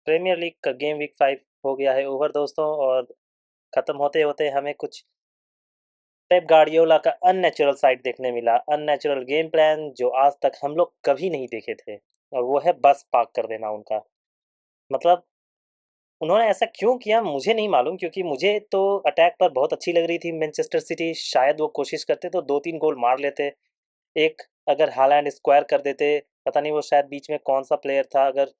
Premiere league का game week 5 हो गया है ओवर दोस्तों। और ख़त्म होते होते हमें कुछ पेप गार्डियोला का अननेचुरल साइड देखने मिला, अननेचुरल गेम प्लान जो आज तक हम लोग कभी नहीं देखे थे। और वो है बस पार्क कर देना उनका। मतलब उन्होंने ऐसा क्यों किया मुझे नहीं मालूम, क्योंकि मुझे तो अटैक पर बहुत अच्छी लग रही थी मैनचेस्टर सिटी। शायद वो कोशिश करते तो 2-3 गोल मार लेते। एक अगर हालैंड स्क्वायर कर देते, पता नहीं वो शायद बीच में कौन सा प्लेयर था, अगर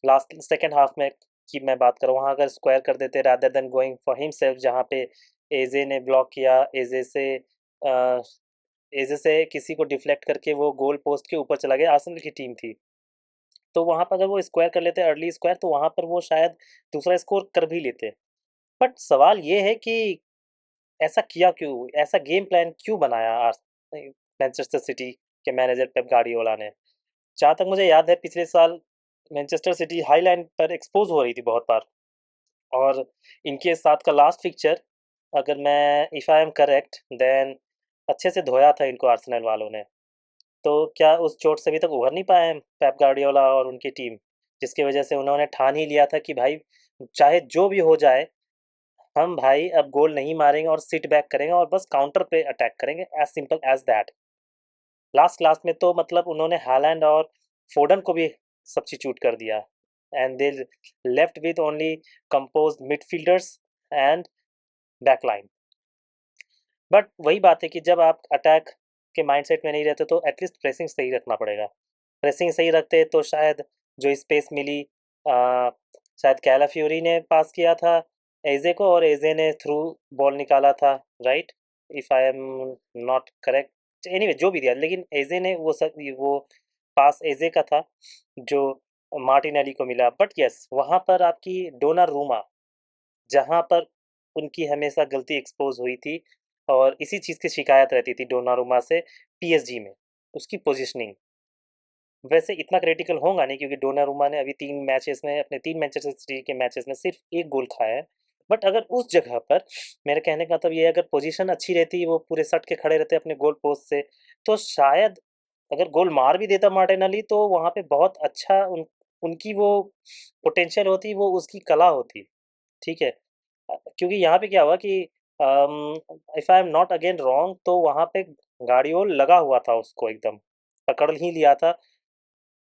लास्ट सेकंड हाफ में की मैं बात करूँ, वहाँ अगर स्क्वायर कर देते rather than going for himself, जहाँ पे एजे ने ब्लॉक किया, एजे से किसी को डिफ्लेक्ट करके वो गोल पोस्ट के ऊपर चला गया। आर्सेनल की टीम थी, तो वहाँ पर अगर वो स्क्वायर कर लेते अर्ली स्क्वायर, तो वहाँ पर वो शायद दूसरा स्कोर कर भी लेते। बट सवाल ये है कि ऐसा किया क्यों, ऐसा गेम प्लान क्यों बनाया मैनचेस्टर सिटी के मैनेजर पेप गार्डियोला ने। जहाँ तक मुझे याद है पिछले साल मैनचेस्टर सिटी हाई लाइन पर एक्सपोज हो रही थी बहुत बार। और इनके साथ का लास्ट फिक्चर, अगर मैं if I am correct then, अच्छे से धोया था इनको आर्सेनल वालों ने। तो क्या उस चोट से अभी तक उभर नहीं पाए हैं पेप गार्डियोला और उनकी टीम, जिसकी वजह से उन्होंने ठान ही लिया था कि भाई चाहे जो भी हो जाए, हम भाई अब गोल नहीं मारेंगे और सिट बैक करेंगे और बस काउंटर पे अटैक करेंगे, as simple as that. Last class में तो मतलब उन्होंने हालैंड और फोडन को भी सब्स्टिट्यूट कर दिया, and they left with only composed midfielders and backline. But वही बात है कि जब आप अटैक के माइंडसेट में नहीं रहते तो एटलीस्ट प्रेसिंग सही रखना पड़ेगा। प्रेसिंग सही रखते तो शायद जो स्पेस मिली, शायद कैलाफ्यूरी ने पास किया था एजे को और एजे ने थ्रू बॉल निकाला था, right, if I am not correct. Anyway जो भी दिया, लेकिन एजे ने वो पास एजे का था जो मार्टिनेली को मिला। बट यस, वहाँ पर आपकी डोनारूमा, जहाँ पर उनकी हमेशा गलती एक्सपोज हुई थी और इसी चीज़ की शिकायत रहती थी डोनारूमा से पीएसजी में, उसकी पोजीशनिंग। वैसे इतना क्रिटिकल होगा नहीं, क्योंकि डोनारूमा ने अभी 3 मैचेस में, अपने 3 मैनचेस्टर सिटी के मैचेस में सिर्फ एक गोल खाया है। बट अगर उस जगह पर, मेरे कहने का मतलब ये, अगर पोजीशन अच्छी रहती, वो पूरे सट के खड़े रहते अपने गोल पोस्ट से, तो शायद अगर गोल मार भी देता मार्टिनेली तो वहाँ पे बहुत अच्छा उनकी वो पोटेंशियल होती, वो उसकी कला होती। ठीक है। क्योंकि यहाँ पे क्या हुआ कि if I am not again wrong, तो वहाँ पे गार्डियोल लगा हुआ था, उसको एकदम पकड़ ही लिया था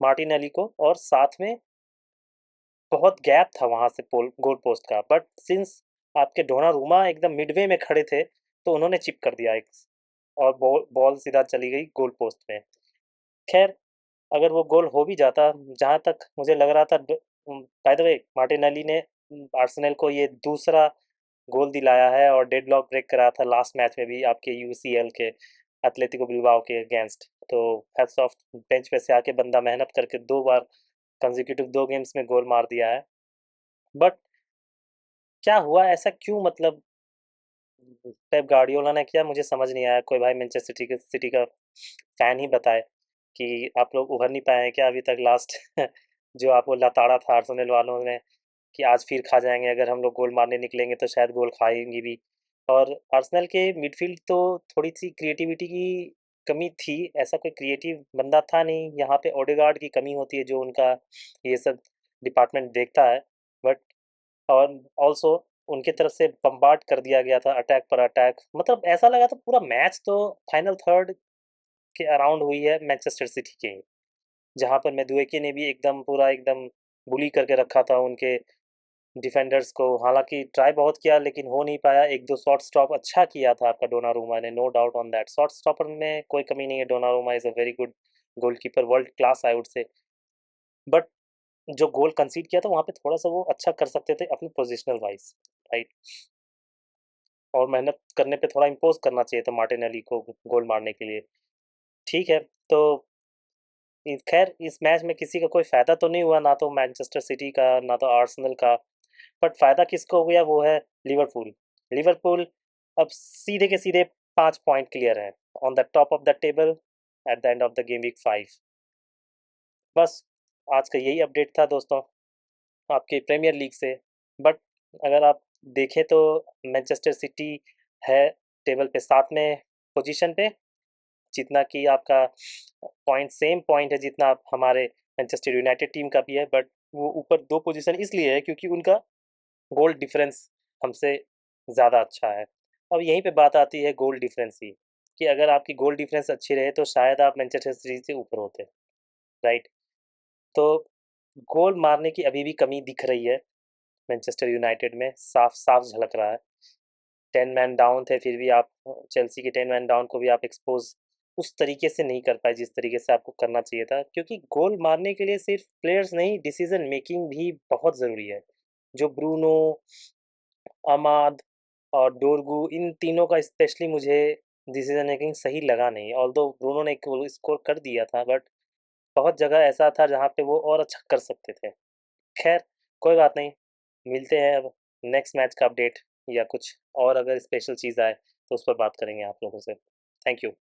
मार्टिनेली को, और साथ में बहुत गैप था वहां से पोल गोल पोस्ट का। बट सिंस आपके डोनारूमा एकदम मिडवे में खड़े थे, तो उन्होंने चिप कर दिया एक, और बॉल बॉल सीधा चली गई गोल पोस्ट में। खैर, अगर वो गोल हो भी जाता, जहाँ तक मुझे लग रहा था, बाय द वे मार्टिनेली ने आर्सेनल को ये दूसरा गोल दिलाया है और डेडलॉक ब्रेक कराया था लास्ट मैच में भी आपके यूसीएल के एथलेटिको बिल्बाओ के अगेंस्ट। तो हैट्स ऑफ, बेंच पे से आके बंदा मेहनत करके 2 बार कंसेक्यूटिव 2 गेम्स में गोल मार दिया है। बट क्या हुआ, ऐसा क्यों, मतलब पेप गार्डियोला ने किया, मुझे समझ नहीं आया। कोई भाई मैनचेस्टर सिटी का फैन ही बताए कि आप लोग उभर नहीं पाए हैं क्या अभी तक लास्ट जो आपको लताड़ा था आर्सेनल वालों ने कि आज फिर खा जाएंगे, अगर हम लोग गोल मारने निकलेंगे तो शायद गोल खाएंगे भी। और आर्सेनल के मिडफील्ड तो थोड़ी सी क्रिएटिविटी की कमी थी, ऐसा कोई क्रिएटिव बंदा था नहीं। यहाँ पे ओडेगार्ड की कमी होती है जो उनका ये सब डिपार्टमेंट देखता है। बट और ऑल्सो उनकी तरफ से बम्बार्ड कर दिया गया था अटैक पर अटैक, मतलब ऐसा लगा था पूरा मैच तो फाइनल थर्ड के अराउंड हुई है मैनचेस्टर सिटी के, जहाँ पर मेदुएके ने भी एकदम पूरा एकदम बुली करके रखा था उनके डिफेंडर्स को। हालांकि ट्राई बहुत किया लेकिन हो नहीं पाया। एक दो शॉट स्टॉप अच्छा किया था आपका डोनारूमा ने, no doubt on that, shot stopper में कोई कमी नहीं है, Donnarumma is a very good goalkeeper, world class I would say. But जो गोल कंसीड किया था वहाँ पे थोड़ा सा वो अच्छा कर सकते थे अपनी पोजिशनल वाइज, राइट। और मेहनत करने पे थोड़ा इम्पोज करना चाहिए था मार्टिनेली को गोल मारने के लिए। ठीक है। तो खैर इस मैच में किसी का कोई फ़ायदा तो नहीं हुआ, ना तो मैनचेस्टर सिटी का ना तो आर्सेनल का। बट फ़ायदा किसको हो गया, वो है लिवरपूल। लिवरपूल अब सीधे के सीधे 5 पॉइंट क्लियर है, on the top of the table at the end of the game week 5। बस आज का यही अपडेट था दोस्तों आपके प्रीमियर लीग से। बट अगर आप देखें तो मैनचेस्टर सिटी है टेबल पे 7वें पोजीशन पे, जितना कि आपका पॉइंट सेम पॉइंट है जितना आप हमारे मैनचेस्टर यूनाइटेड टीम का भी है। बट वो ऊपर 2 पोजीशन इसलिए है क्योंकि उनका गोल डिफरेंस हमसे ज़्यादा अच्छा है। अब यहीं पे बात आती है गोल डिफरेंस की, कि अगर आपकी गोल डिफरेंस अच्छी रहे तो शायद आप मैनचेस्टर सिटी से ऊपर होते, राइट? तो गोल मारने की अभी भी कमी दिख रही है मैनचेस्टर यूनाइटेड में, साफ-साफ झलक रहा है। 10 मैन डाउन थे फिर भी आप चेल्सी के 10 मैन डाउन को भी आप एक्सपोज़ उस तरीके से नहीं कर पाए जिस तरीके से आपको करना चाहिए था, क्योंकि गोल मारने के लिए सिर्फ प्लेयर्स नहीं, डिसीजन मेकिंग भी बहुत ज़रूरी है। जो ब्रूनो, अमाद और डोरगू, इन तीनों का स्पेशली मुझे डिसीजन मेकिंग सही लगा नहीं। ऑल्दो ब्रूनो ने एक गोल स्कोर कर दिया था, बट बहुत जगह ऐसा था जहाँ पे वो और अच्छा कर सकते थे। खैर, कोई बात नहीं, मिलते हैं अब नेक्स्ट मैच का अपडेट या कुछ और अगर स्पेशल चीज़ आए तो उस पर बात करेंगे आप लोगों से। Thank you.